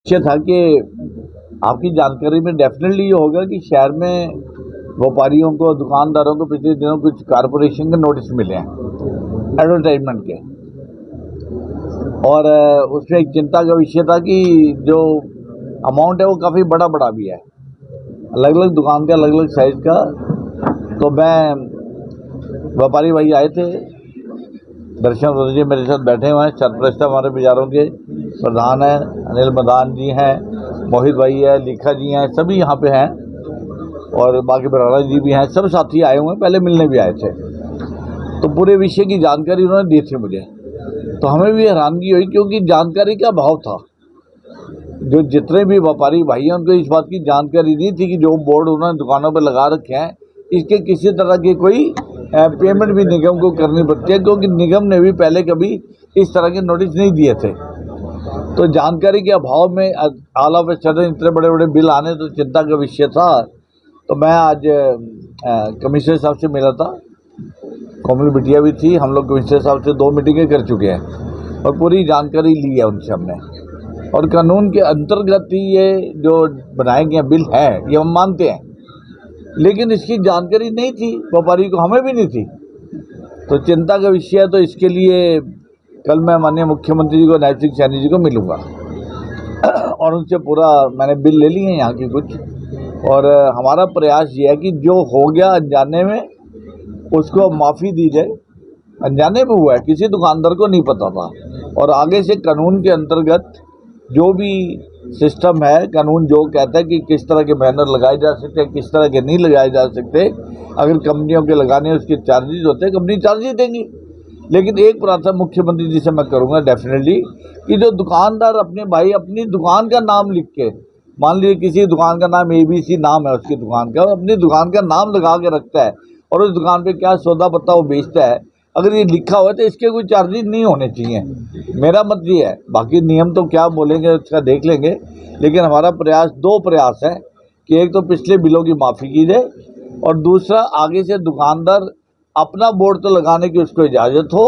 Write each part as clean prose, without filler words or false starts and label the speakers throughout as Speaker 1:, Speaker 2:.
Speaker 1: ये था कि आपकी जानकारी में डेफिनेटली ये होगा कि शहर में व्यापारियों को, दुकानदारों को पिछले दिनों कुछ कारपोरेशन के नोटिस मिले हैं एडवर्टाइजमेंट के, और उसमें एक चिंता का विषय था कि जो अमाउंट है वो काफ़ी बड़ा बड़ा भी है, अलग अलग दुकान का अलग अलग साइज़ का। तो मैं व्यापारी भाई आए थे, दर्शन जी मेरे साथ बैठे हुए हैं, सरपरस्त हमारे बाज़ारों के प्रधान हैं, अनिल मदान जी हैं, मोहित भाई है, लिखा जी हैं, सभी यहाँ पे हैं, और बाकी बराड़ा जी भी हैं, सब साथी आए हुए हैं, पहले मिलने भी आए थे। तो पूरे विषय की जानकारी उन्होंने दी थी मुझे, तो हमें भी हैरानगी हुई क्योंकि जानकारी का अभाव था। जो जितने भी व्यापारी भाई हैं उनको इस बात की जानकारी नहीं थी कि जो बोर्ड उन्होंने दुकानों पर लगा रखे हैं इसके किसी तरह की कोई पेमेंट भी निगम को करनी पड़ती है, क्योंकि निगम ने भी पहले कभी इस तरह के नोटिस नहीं दिए थे। तो जानकारी के अभाव में ऑल ऑफ ए सडन इतने बड़े बड़े बिल आने तो चिंता का विषय था। तो मैं आज कमिश्नर साहब से मिला था, कोमल बिटिया भी थी, हम लोग कमिश्नर साहब से 2 मीटिंगें कर चुके हैं और पूरी जानकारी ली है उनसे हमने। और कानून के अंतर्गत ही ये जो बनाए गए बिल है ये हम मानते हैं, लेकिन इसकी जानकारी नहीं थी व्यापारी को, हमें भी नहीं थी, तो चिंता का विषय है। तो इसके लिए कल मैं माननीय मुख्यमंत्री जी को, नायब सिंह सैनी जी को मिलूंगा और उनसे पूरा मैंने बिल ले लिए हैं यहाँ की कुछ, और हमारा प्रयास ये है कि जो हो गया अनजाने में उसको माफ़ी दी जाए। अनजाने में हुआ है, किसी दुकानदार को नहीं पता था, और आगे से कानून के अंतर्गत जो भी सिस्टम है, कानून जो कहता है कि किस तरह के बैनर लगाए जा सकते हैं, किस तरह के नहीं लगाए जा सकते, अगर कंपनियों के लगाने उसके चार्जेस होते हैं, कंपनी चार्जेस देंगी। लेकिन एक प्रार्थना मुख्यमंत्री जी से मैं करूंगा डेफिनेटली कि जो दुकानदार अपने भाई अपनी दुकान का नाम लिख के, मान लीजिए किसी दुकान का नाम ABC नाम है उसकी दुकान का, अपनी दुकान का नाम लगा के रखता है और उस दुकान पे क्या सौदा पत्ता वो बेचता है, अगर ये लिखा हुआ है तो इसके कोई चार्जेस नहीं होने चाहिए। मेरा मत ये है, बाकी नियम तो क्या बोलेंगे उसका देख लेंगे, लेकिन हमारा प्रयास 2 प्रयास है कि एक तो पिछले बिलों की माफ़ी की जाए, और दूसरा आगे से दुकानदार अपना बोर्ड तो लगाने की उसको इजाज़त हो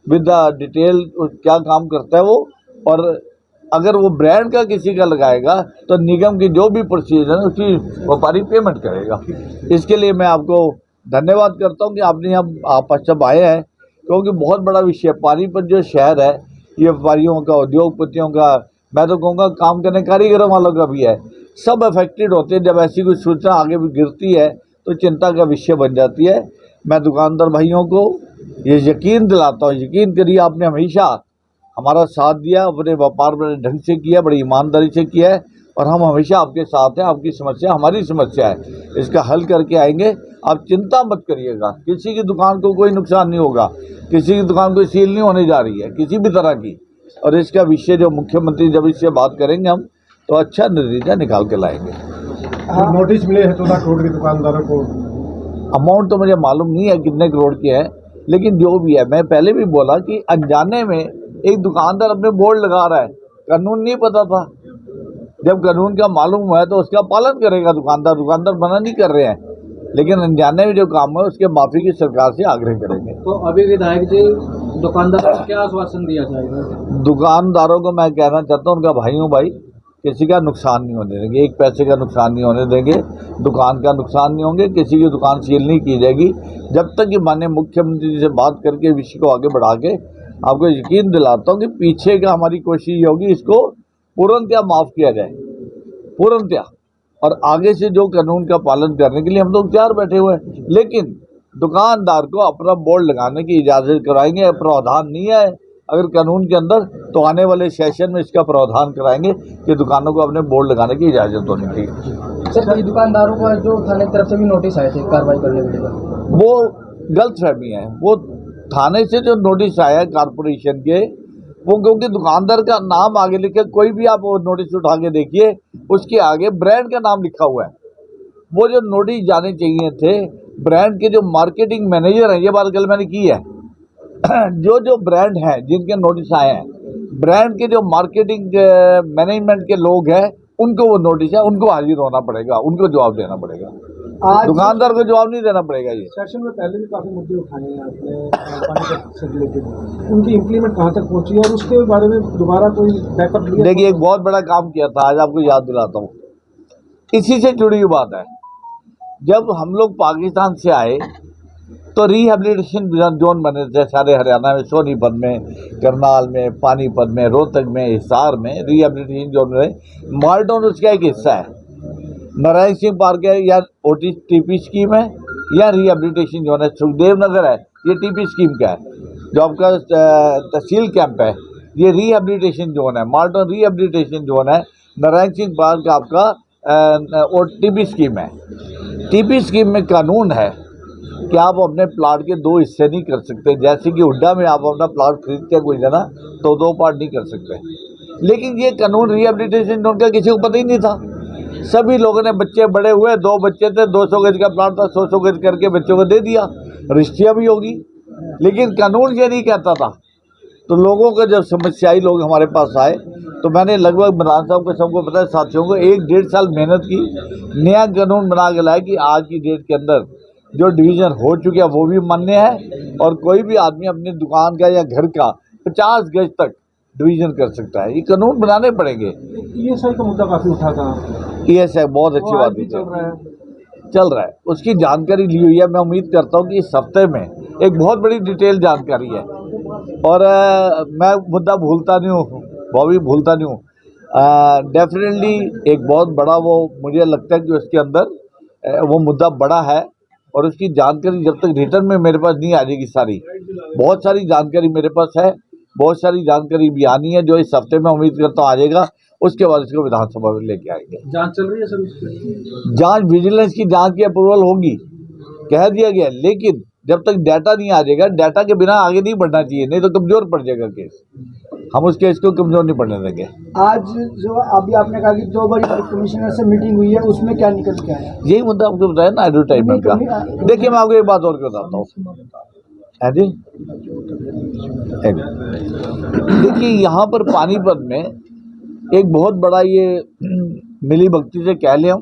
Speaker 1: विद द डिटेल क्या काम करता है वो, और अगर वो ब्रांड का किसी का लगाएगा तो निगम की जो भी प्रोसीजर है उसकी व्यापारी पेमेंट करेगा। इसके लिए मैं आपको धन्यवाद करता हूं कि आपने यहाँ आप सब आए हैं, क्योंकि बहुत बड़ा विषय पानीपत जो शहर है ये व्यापारियों का, उद्योगपतियों का, मैं तो कहूँगा काम करने कारीगरों वालों का भी है, सब अफेक्टेड होते हैं। जब ऐसी कोई सूचना आगे भी गिरती है तो चिंता का विषय बन जाती है। मैं दुकानदार भाइयों को ये यकीन दिलाता हूँ, यकीन करिए आपने हमेशा हमारा साथ दिया, अपने व्यापार बड़े ढंग से किया, बड़ी ईमानदारी से किया है, और हम हमेशा आपके साथ हैं। आपकी समस्या हमारी समस्या है, इसका हल करके आएंगे, आप चिंता मत करिएगा। किसी की दुकान को कोई नुकसान नहीं होगा, किसी की दुकान को सील नहीं होने जा रही है किसी भी तरह की, और इसका विषय जो मुख्यमंत्री जब इससे बात करेंगे हम तो अच्छा नतीजा निकाल के लाएंगे।
Speaker 2: नोटिस मिले हैं 14 करोड़ के दुकानदारों को,
Speaker 1: अमाउंट तो मुझे मालूम नहीं है कितने करोड़ की है, लेकिन जो भी है, मैं पहले भी बोला कि अनजाने में एक दुकानदार अपने बोर्ड लगा रहा है, कानून नहीं पता था, जब कानून का मालूम है तो उसका पालन करेगा दुकानदार। दुकानदार मना नहीं कर रहे हैं, लेकिन अनजाने में जो काम है उसके माफ़ी की सरकार से आग्रह करेंगे।
Speaker 3: तो अभी विधायक जी दुकानदारों को क्या आश्वासन दिया जाएगा?
Speaker 1: दुकानदारों को मैं कहना चाहता हूँ, उनका भाइयों भाई किसी का नुकसान नहीं होने देंगे, एक पैसे का नुकसान नहीं होने देंगे, दुकान का नुकसान नहीं होंगे, किसी की दुकान सील नहीं की जाएगी जब तक कि माननीय मुख्यमंत्री जी से बात करके विषय को आगे बढ़ा के आपको यकीन दिलाता हूँ कि पीछे का हमारी कोशिश ये होगी इसको पूर्णतया माफ़ किया जाए, पूर्णतया, और आगे से जो कानून का पालन करने के लिए हम लोग तैयार बैठे हुए हैं। लेकिन दुकानदार को अपना बोर्ड लगाने की इजाज़त कराएंगे, प्रावधान नहीं है अगर कानून के अंदर तो आने वाले सेशन में इसका प्रावधान कराएंगे कि दुकानों को अपने बोर्ड लगाने की इजाज़त होनी चाहिए।
Speaker 3: सर, कई दुकानदारों को जो थाने की तरफ से भी नोटिस आए थे कार्रवाई करने के लिए,
Speaker 1: वो गलतफहमी है। वो थाने से जो नोटिस आया कॉरपोरेशन के, वो क्योंकि दुकानदार का नाम आगे लिखे, कोई भी आप वो नोटिस उठा के देखिए उसके आगे ब्रांड का नाम लिखा हुआ है। वो जो नोटिस जाने चाहिए थे ब्रांड के जो मार्केटिंग मैनेजर हैं, ये बात कल मैंने की है, जो ब्रांड हैं जिनके नोटिस आए हैं, ब्रांड के जो मार्केटिंग मैनेजमेंट के लोग हैं उनको वो नोटिस है, उनको हाजिर होना पड़ेगा, उनको जवाब देना पड़ेगा।
Speaker 3: आज
Speaker 1: दुकानदार को जवाब नहीं देना पड़ेगा। ये
Speaker 2: सेशन में पहले भी काफी मुद्दे उठाए हैं आपने पानीपत से रिलेटेड, उनकी इम्प्लीमेंट कहाँ तक पहुंची है और उसके बारे में दोबारा कोई बैकअप लिया?
Speaker 1: देखिए, एक बहुत बड़ा काम किया था, आज आपको याद दिलाता हूँ। इसी से जुड़ी हुई बात है। जब हम लोग पाकिस्तान से आए तो रिहेबिलिटेशन जोन बने थे सारे हरियाणा में, सोनीपत में, करनाल में, पानीपत में, रोहतक में, हिसार में रिहेबिलिटेशन जोन में। माल्टन उसका एक हिस्सा है। नारायण सिंह पार्क है या टीपी स्कीम है या रिहेबिलिटेशन जोन है। सुखदेव नगर है, ये टीपी स्कीम का है। जो आपका तहसील कैंप है, ये रिहेबिलिटेशन जोन है। माल्टन रिहेबिलिटेशन जोन है। नारायण सिंह पार्क आपका और टीपी स्कीम है। टीपी स्कीम में कानून है कि आप अपने प्लाट के दो हिस्से नहीं कर सकते। जैसे कि हुड्डा में आप अपना प्लाट खरीदते हैं कोई जना, तो दो पार्ट नहीं कर सकते। लेकिन ये कानून रिहेबिलिटेशन जोन का किसी को पता ही नहीं था। सभी लोगों ने, बच्चे बड़े हुए, 2 बच्चे थे, 200 गज का प्लाट था, 100 गज करके बच्चों को दे दिया, रजिस्ट्रियाँ भी होगी। लेकिन कानून ये नहीं कहता था। तो लोगों को जब समस्याई लोग हमारे पास आए तो मैंने लगभग प्रधान साहब को, सबको पता है, साथियों को 1-1.5 साल मेहनत की, नया कानून बना के लाया कि आज की डेट के अंदर जो डिवीज़न हो चुके हैं वो भी मान्य है और कोई भी आदमी अपनी दुकान का या घर का 50 गज तक डिवीज़न कर सकता है। ये कानून बनाने पड़ेंगे।
Speaker 2: ESI का मुद्दा काफी उठा था।
Speaker 1: ESI बहुत अच्छी बात है, चल रहा है, उसकी जानकारी ली हुई है। मैं उम्मीद करता हूँ कि इस हफ्ते में एक बहुत बड़ी डिटेल जानकारी है और मैं मुद्दा भूलता नहीं हूँ, वो भी भूलता नहीं हूँ। डेफिनेटली एक बहुत बड़ा, वो मुझे लगता है कि उसके अंदर वो मुद्दा बड़ा है और उसकी जानकारी जब तक रिटर्न में मेरे पास नहीं आ जाएगी, सारी बहुत सारी जानकारी मेरे पास है, बहुत सारी जानकारी भी आनी है जो इस हफ्ते में उम्मीद करता हूँ आ जाएगा। उसके बाद इसको विधानसभा में लेके आएंगे।
Speaker 2: जांच चल रही है सर उसकी?
Speaker 1: जांच, विजिलेंस की जांच की अप्रूवल होगी, कह दिया गया। लेकिन जब तक डाटा नहीं आ जाएगा, डाटा के बिना आगे नहीं बढ़ना चाहिए, नहीं तो कमजोर पड़ जाएगा केस। हम उस केस को कमजोर नहीं पड़ने देंगे।
Speaker 3: आज जो अभी आपने कहा कि 2 बड़ी कमिश्नर से मीटिंग हुई है, उसमें क्या निकल के आया?
Speaker 1: यही मुद्दा आपको बताया ना, एडवर्टाइजमेंट का। देखिए, मैं आपको एक बात और बताता हूँ। है जी, देखिए, यहाँ पर पानीपत में एक बहुत बड़ा ये मिली भक्ति से कह लें हम,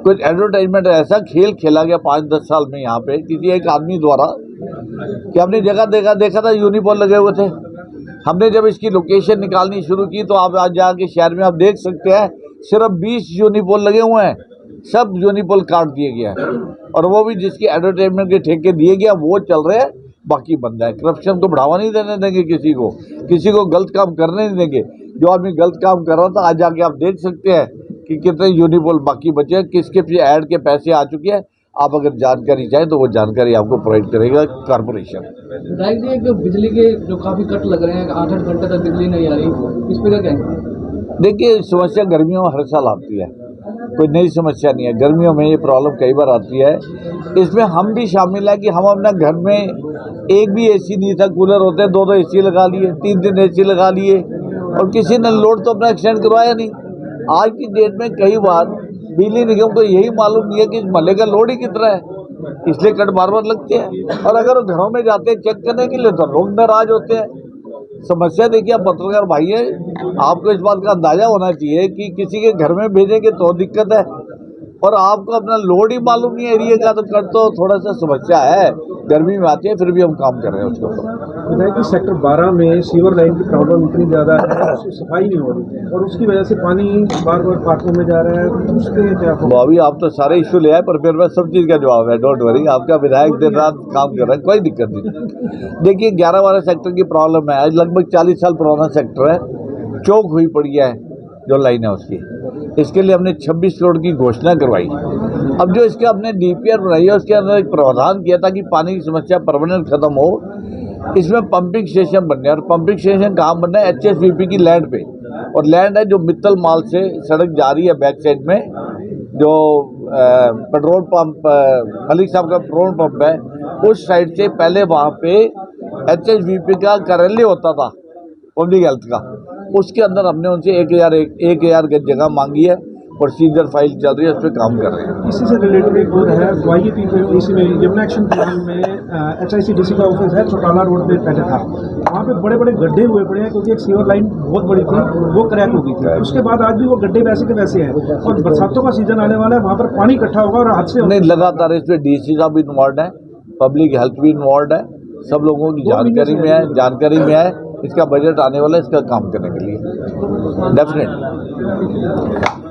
Speaker 1: कुछ एडवर्टाइजमेंट ऐसा खेल खेला गया 5-10 साल में यहाँ पे किसी एक आदमी द्वारा कि अपनी जगह देखा था यूनिपॉल लगे हुए थे। हमने जब इसकी लोकेशन निकालनी शुरू की तो आप आज जाके शहर में आप देख सकते हैं, सिर्फ 20 यूनिपॉल लगे हुए हैं, सब यूनिपॉल काट दिए गया है और वो भी जिसकी एडवर्टाइजमेंट के ठेके दिए गया वो चल रहे हैं, बाकी बंद है। करप्शन को बढ़ावा नहीं देने देंगे, किसी को गलत काम करने नहीं देंगे। जो आदमी गलत काम कर रहा था, आज जाके आप देख सकते हैं कि कितने यूनिपॉल बाकी बचे हैं, किसके ऐड के पैसे आ चुके हैं। आप अगर जानकारी चाहें तो वो जानकारी आपको प्रोवाइड करेगा कॉर्पोरेशन।
Speaker 3: विधायक जी, एक बिजली के जो काफ़ी कट लग रहे हैं, 8-8 घंटे तक बिजली नहीं आ रही, इस पर क्या कहेंगे?
Speaker 1: देखिए, समस्या गर्मियों में हर साल आती है, कोई नई समस्या नहीं है। गर्मियों में ये प्रॉब्लम कई बार आती है। इसमें हम भी शामिल है कि हम अपने घर में एक भी AC नहीं था, कूलर होते हैं, 2-2 AC लगा लिए, 3-3 AC लगा लिए और किसी ने लोड तो अपना एक्सटेंड करवाया नहीं। आज की डेट में कई बार बिजली निगम को यही मालूम नहीं है कि इस महल्ले का लोड ही कितना है, इसलिए कट बार लगते हैं। और अगर वो घरों में जाते हैं चेक करने के लिए तो लोग नाराज होते हैं। समस्या देखिए, आप पत्रकार भाई है, आपको इस बात का अंदाजा होना चाहिए कि किसी के घर में भेजेंगे तो दिक्कत है और आपको अपना लोड ही मालूम नहीं है एरिया का, तो कर तो थोड़ा सा समस्या है। गर्मी में आती है, फिर भी हम काम कर रहे हैं उसके ऊपर।
Speaker 2: विधायक जी, सेक्टर 12 में सीवर लाइन की प्रॉब्लम इतनी ज़्यादा है, उसकी सफाई नहीं हो रही है और उसकी वजह से पानी बार पार्कों में जा रहा है, उसके क्या?
Speaker 1: अभी आप तो सारे इशू ले आए, पर फिर मैं सब चीज़ का जवाब है, डोंट वरी। आपका विधायक दिन रात काम कर रहा है, कोई दिक्कत नहीं। देखिए, 11-12 सेक्टर की प्रॉब्लम है। आज लगभग 40 साल पुराना सेक्टर है, चौक हुई पड़ी है जो लाइन है उसकी। इसके लिए हमने 26 करोड़ की घोषणा करवाई। अब जो इसके अपने DPR बनाई है, उसके अंदर एक प्रावधान किया था कि पानी की समस्या परमानेंट खत्म हो। इसमें पंपिंग स्टेशन बनने, और पंपिंग स्टेशन कहाँ बनना है? HSVP की लैंड पे, और लैंड है जो मित्तल माल से सड़क जा रही है बैक साइड में, जो पेट्रोल पंप मलिक साहब का पेट्रोल पंप है, उस साइड से पहले वहाँ पे HSVP का कार्यालय होता था, पब्लिक हेल्थ का। उसके अंदर हमने उनसे 1000 गज जगह मांगी है, प्रोसीजर फाइल चल रही है, उस पर काम कर रहे हैं।
Speaker 2: इसी से रिलेटेड एक और है YEP पे इसी में यमुना एक्शन प्लान में HICDC का ऑफिस है, चौटाला रोड पे पहले था, वहाँ पे बड़े बड़े गड्ढे हुए पड़े हैं क्योंकि एक सीवर लाइन बहुत बड़ी थी, वो क्रैक हो गई थी। उसके बाद आज भी वो गड्ढे वैसे के वैसे हैं और बरसातों का सीजन आने वाला है, वहाँ पर पानी इकट्ठा होगा और हादसे
Speaker 1: नहीं, लगातार इस पर DC साहब भी इन्वॉल्व है, पब्लिक हेल्थ भी इन्वॉल्व है, सब लोगों की जानकारी में है। इसका बजट आने वाला है इसका काम करने के लिए डेफिनेटली।